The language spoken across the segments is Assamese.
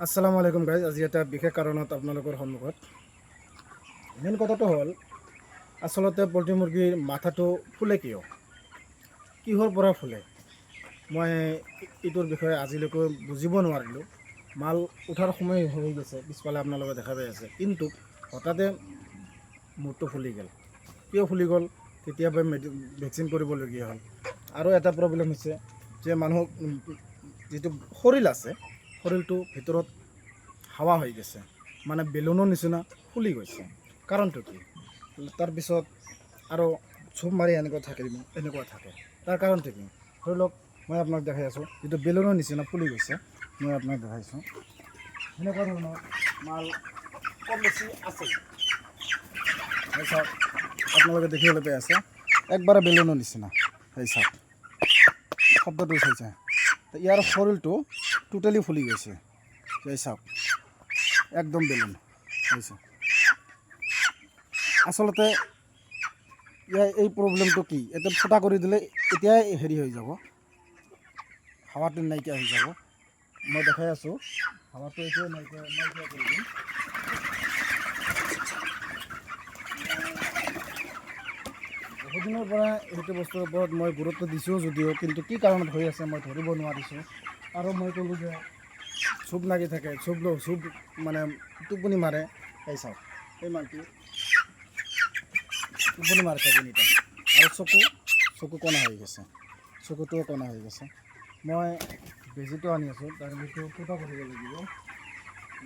আসসালামু আলাইকুম গাইজ। আজি এটা বিশেষ কাৰণত আপোনালোকৰ সন্মুখত মেইন কথাটো হ'ল আচলতে পল্ট্ৰি মুৰ্গীৰ মাথাটো ফুলে কিহৰ পৰা ফুলে মই এইটোৰ বিষয়ে আজিলৈকে বুজিব নোৱাৰিলোঁ। মাল উঠাৰ সময় হৈ গৈছে, পিছফালে আপোনালোকে দেখা পাই আছে, কিন্তু হঠাতে মূৰটো ফুলি গ'ল। কিয় ফুলি গ'ল? কেতিয়াবা ভেকচিন কৰিবলগীয়া হ'ল। আৰু এটা প্ৰব্লেম হৈছে যে মানুহক যিটো শৰীৰ আছে, শৰীৰটো ভিতৰত হাৱা হৈ গৈছে, মানে বেলুনৰ নিচিনা ফুলি গৈছে। কাৰণটো কি? তাৰপিছত আৰু চুপ মাৰি এনেকুৱা থাকে। তাৰ কাৰণটো কি? ধৰি লওক মই আপোনাক দেখাই আছোঁ, যিটো বেলুনৰ নিচিনা ফুলি গৈছে, মই আপোনাক দেখাইছোঁ। সেনেকুৱা ধৰণৰ মাল কম বেছি আছে। চাওক, আপোনালোকে দেখিবলৈ পাই আছে, একবাৰে বেলুনৰ নিচিনা। সেই চাওক, শব্দটো চাইছে, ইয়াৰ শৰীৰটো টোটেলি ফুলি গৈছে। এই চাওক, একদম বেলুন হৈছে। আচলতে এই প্ৰব্লেমটো কি? এটা ফুটা কৰি দিলে এতিয়াই হেৰি হৈ যাব, হাৱাটো নাইকিয়া হৈ যাব। মই দেখাই আছোঁ, হাৱাটো এতিয়া নাইকিয়া কৰি দিম। বহুদিনৰ পৰা সেইটো বস্তুৰ ওপৰত মই গুৰুত্ব দিছোঁ যদিও, কিন্তু কি কাৰণত হৈ আছে মই ধৰিব নোৱাৰিছোঁ। আৰু মই ক'লোঁ যে চুপ লাগি থাকে, চুপ মানে টোপনি মাৰে। এই চাওক, এই মালটো টোপনি মাৰি থাকে এনি টাইম। আৰু চকু কণা হৈ গৈছে, চকুটোও কণা হৈ গৈছে। মই বেজীটো আনি আছোঁ, তাৰ বিষয়ে ফুটা কৰিব লাগিব।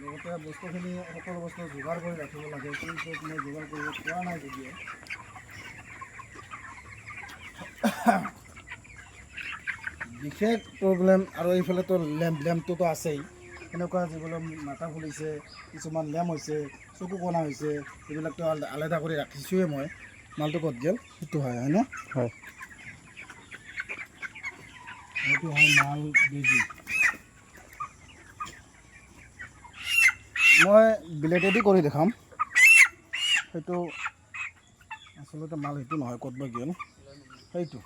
লগতে বস্তুখিনি সকলো বস্তু যোগাৰ কৰি ৰাখিব লাগে, কিন্তু মই যোগাৰ কৰিব পৰা নাই যদিও বিশেষ প্ৰব্লেম। আৰু এইফালেতো লেম্পটোতো আছেই। এনেকুৱা যিবিলাক মাথা ফুলিছে, কিছুমান লেম্প হৈছে, চকু কণা হৈছে, এইবিলাকতো আলাদা কৰি ৰাখিছোঁৱেই মই। মালটো ক'ত গ'ল? সেইটো হয়নে? হয়, সেইটো হয় মাল বেজি। মই ব্লেডেদি কৰি দেখাম। সেইটো আচলতে মাল সেইটো নহয়, ক'ত বা গ'ল সেইটো।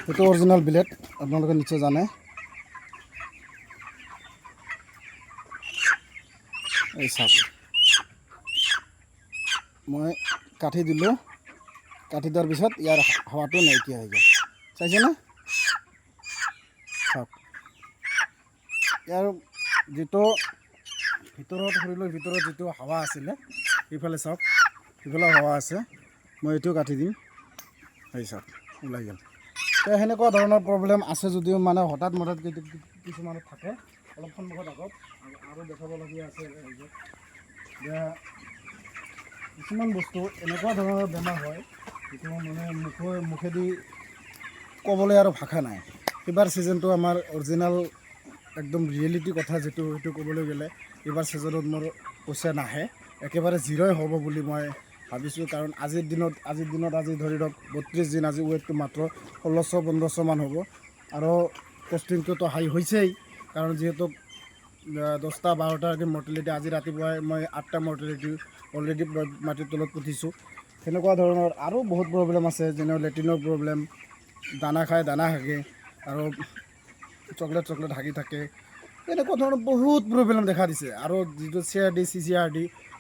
সেইটো অৰিজিনেল ব্লেড, আপোনালোকে নিশ্চয় জানে। এই চাওক, মই কাটি দিলোঁ, কাটি দিয়াৰ পিছত ইয়াৰ হাৱাটো নাইকিয়া হৈ গ'ল। চাইছেনে? চাওক, ইয়াৰ যিটো শৰীৰৰ ভিতৰত যিটো হাৱা আছিলে, সেইফালে চাওক, সেইফালে হাৱা আছে। মই এইটোও কাটি দিম। সেই চাওক, ওলাই গ'ল। সেনেকুৱা ধৰণৰ প্ৰব্লেম আছে যদিও, মানে হঠাৎ কিছুমানত থাকে। অলপ সন্মুখত আগত আৰু দেখাবলগীয়া আছে যে কিছুমান বস্তু এনেকুৱা ধৰণৰ বেমাৰ হয়, যিটো মানে মুখেদি ক'বলৈ আৰু ভাষা নাই। এইবাৰ ছিজনটো আমাৰ অৰিজিনেল একদম ৰিয়েলিটি কথা যিটো, সেইটো ক'বলৈ গ'লে এইবাৰ ছিজনত মোৰ পইচা নাহে, একেবাৰে জিৰ'ই হ'ব বুলি মই ভাবিছোঁ। কাৰণ আজিৰ দিনত আজি ধৰি লওক 32 দিন, আজি ৱেটটো মাত্ৰ 1600-1500 মান হ'ব। আৰু কষ্টিংটোতো হাই হৈছেই, কাৰণ যিহেতু 10টা 12টাকৈ মৰ্টেলিটি। আজি ৰাতিপুৱাই মই 8টা মৰ্টেলিটি অলৰেডি মাটিৰ তলত পুতিছোঁ। সেনেকুৱা ধৰণৰ আৰু বহুত প্ৰব্লেম আছে, যেনে লেট্ৰিনৰ প্ৰব্লেম, দানা খাই দানা হাগে, আৰু চকলেট হাগি থাকে। এনেকুৱা ধৰণৰ বহুত প্ৰব্লেম দেখা দিছে। আৰু যিটো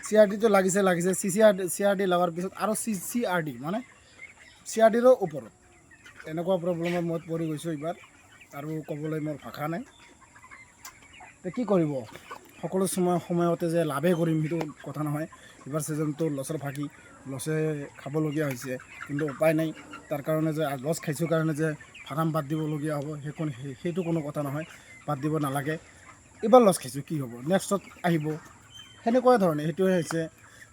CRD টো লাগিছে, CRD লগাৰ পিছত আৰু CRD মানে CRDৰো ওপৰত এনেকুৱা প্ৰব্লেমত মই পৰি গৈছোঁ এইবাৰ, আৰু ক'বলৈ মোৰ ভাষা নাই। কি কৰিব, সকলো সময়তে যে লাভেই কৰিম সেইটো কথা নহয়। এইবাৰ ছিজনটো লছে খাবলগীয়া হৈছে, কিন্তু উপায় নাই। তাৰ কাৰণে যে লছ খাইছোঁ কাৰণে যে ফাৰ্ম বাদ দিবলগীয়া হ'ব, সেইটো কোনো কথা নহয়। বাদ দিব নালাগে। এইবাৰ লছ খাইছোঁ, কি হ'ব, নেক্সটত আহিব। সেনেকুৱা ধৰণে সেইটোৱে হৈছে,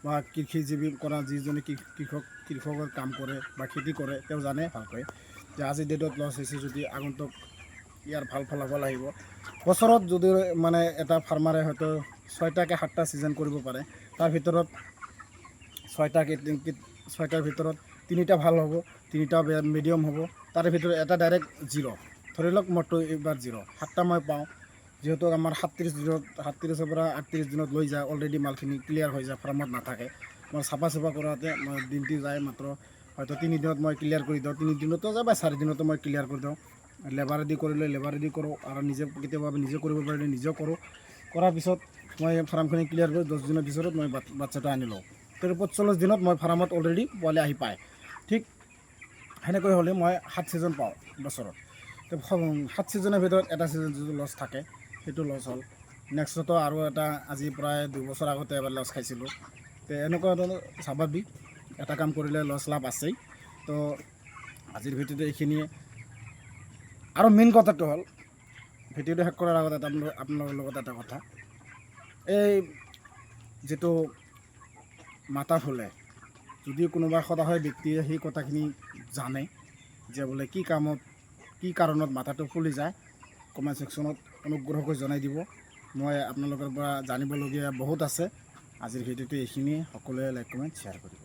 বা কৃষিজীৱী কৰা যিজনে কৃষকৰ কাম কৰে বা খেতি কৰে, তেওঁ জানে ভালকৈ যে আজিৰ ডেটত লছ হৈছে যদি আগন্তুক ইয়াৰ ভাল ফলাফল আহিব। বছৰত যদি মানে এটা ফাৰ্মাৰে হয়তো 6টা 7টা ছিজন কৰিব পাৰে, তাৰ ভিতৰত 6টাৰ ভিতৰত 3টা ভাল হ'ব, 3টা মিডিয়াম হ'ব, তাৰে ভিতৰত এটা ডাইৰেক্ট জিৰ'। ধৰি লওক মোৰটো এইবাৰ জিৰ', 7টা মই পাওঁ। যিহেতু আমাৰ 37 দিনত, 37ৰ পৰা 38 দিনত লৈ যায়, অলৰেডি মালখিনি ক্লিয়াৰ হৈ যায়, ফাৰ্মত নাথাকে। মই চাফা কৰাতে মই দিনটি যায় মাত্ৰ হয়তো 3 দিনত মই ক্লিয়াৰ কৰি দিওঁ, 3 দিনতো যায় বা 4 দিনতো মই ক্লিয়াৰ কৰি দিওঁ। লেবাৰেদি কৰিলে লেবাৰেদি কৰোঁ আৰু নিজে কেতিয়াবা নিজে কৰিব পাৰিলে নিজেও কৰোঁ। কৰাৰ পিছত মই ফাৰ্মখিনি ক্লিয়াৰ কৰি 10 দিনৰ পিছত মই বাচ্চাটো আনি লওঁ। তাৰ 45 দিনত মই ফাৰ্মত অলৰেডি পোৱালি আহি পায়। ঠিক সেনেকৈ হ'লে মই 7 ছিজন পাওঁ বছৰত। তো 7 ছিজনৰ ভিতৰত এটা ছিজন যিটো লছ থাকে সেইটো লছ হ'ল। নেক্সটতো আৰু এটা আজি প্ৰায় 2 বছৰ আগতে এবাৰ লছ খাইছিলোঁ। তো এনেকুৱা ধৰণৰ স্বাভাৱিক, এটা কাম কৰিলে লছ লাভ আছেই। তো আজিৰ ভিডিঅ'টো এইখিনিয়ে। আৰু মেইন কথাটো হ'ল ভিডিঅ'টো শেষ কৰাৰ আগত আপোনালোকৰ লগত এটা কথা, এই যিটো মাথা ফুলে, যদি কোনোবা সদায় ব্যক্তিয়ে সেই কথাখিনি জানে যে বোলে কি কাৰণত মাথাটো ফুলি যায়, কমেণ্ট ছেকশ্যনত অনুগ্ৰহকৈ জনাই দিব। মই আপোনালোকৰ পৰা জানিবলগীয়া বহুত আছে। আজিৰ ভিডিঅ'টো এইখিনিয়ে। সকলোৱে লাইক কমেণ্ট শ্বেয়াৰ কৰিব।